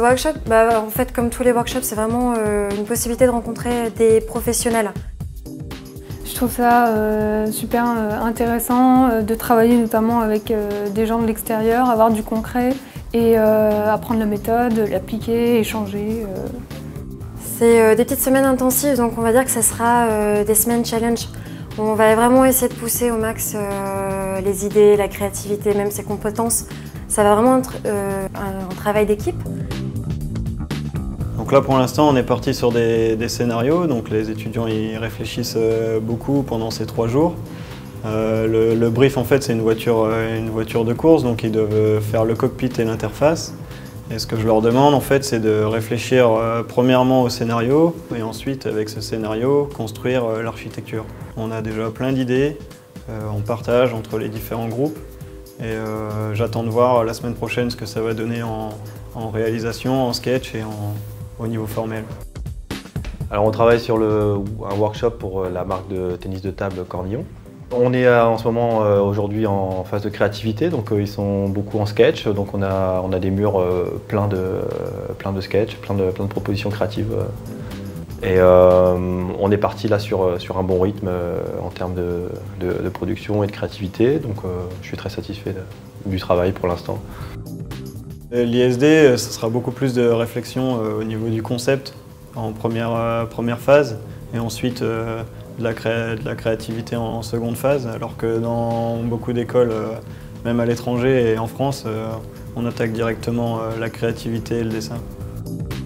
workshop, en fait, comme tous les workshops, c'est vraiment une possibilité de rencontrer des professionnels. Je trouve ça super intéressant de travailler notamment avec des gens de l'extérieur, avoir du concret et apprendre la méthode, l'appliquer, échanger. C'est des petites semaines intensives, donc on va dire que ça sera des semaines challenge. On va vraiment essayer de pousser au max les idées, la créativité, même ses compétences. Ça va vraiment être un travail d'équipe. Donc là pour l'instant on est parti sur des scénarios, donc les étudiants y réfléchissent beaucoup pendant ces 3 jours. Le brief en fait c'est une voiture de course, donc ils doivent faire le cockpit et l'interface. Et ce que je leur demande en fait c'est de réfléchir premièrement au scénario et ensuite avec ce scénario construire l'architecture. On a déjà plein d'idées, on partage entre les différents groupes et j'attends de voir la semaine prochaine ce que ça va donner en réalisation, en sketch et au niveau formel. Alors on travaille sur un workshop pour la marque de tennis de table Cornillon. On est en ce moment aujourd'hui en phase de créativité, donc ils sont beaucoup en sketch, donc on a des murs pleins de sketch, plein de propositions créatives. Et on est parti là sur un bon rythme en termes de production et de créativité, donc je suis très satisfait du travail pour l'instant. L'ISD, ce sera beaucoup plus de réflexion au niveau du concept en première phase et ensuite de la créativité en seconde phase, alors que dans beaucoup d'écoles, même à l'étranger et en France, on attaque directement la créativité et le dessin.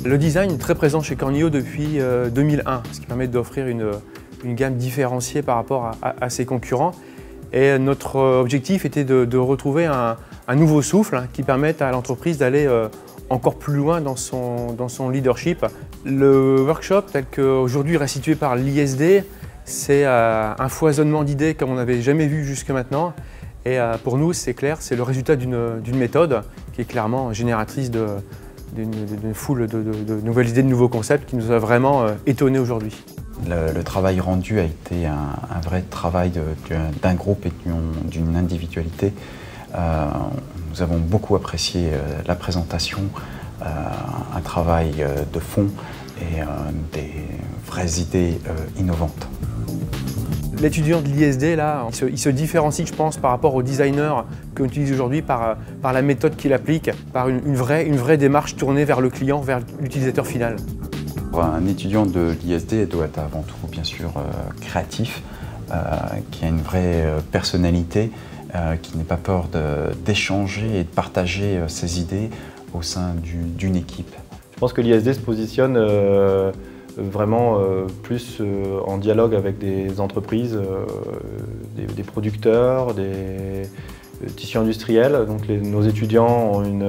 Le design est très présent chez Cornillon depuis 2001, ce qui permet d'offrir une gamme différenciée par rapport à ses concurrents. Et notre objectif était de retrouver un nouveau souffle qui permette à l'entreprise d'aller encore plus loin dans son leadership. Le workshop, tel qu'aujourd'hui restitué par l'ISD, c'est un foisonnement d'idées comme on n'avait jamais vu jusque maintenant. Et pour nous, c'est clair, c'est le résultat d'une méthode qui est clairement génératrice d'une foule de nouvelles idées, de nouveaux concepts qui nous a vraiment étonnés aujourd'hui. Le travail rendu a été un vrai travail d'un groupe et d'une individualité. Nous avons beaucoup apprécié la présentation, un travail de fond et des vraies idées innovantes. L'étudiant de l'ISD, là, il se différencie, je pense, par rapport au designer qu'on utilise aujourd'hui par la méthode qu'il applique, par une vraie démarche tournée vers le client, vers l'utilisateur final. Un étudiant de l'ISD doit être avant tout, bien sûr, créatif, qui a une vraie personnalité, qui n'a pas peur d'échanger et de partager ses idées au sein d'une équipe. Je pense que l'ISD se positionne vraiment plus en dialogue avec des entreprises, des producteurs, des tissus industriels. Donc nos étudiants ont une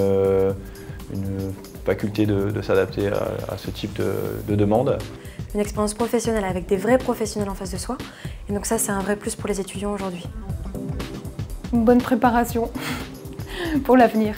faculté de s'adapter à ce type de demande. Une expérience professionnelle avec des vrais professionnels en face de soi. Et donc ça, c'est un vrai plus pour les étudiants aujourd'hui. Une bonne préparation pour l'avenir.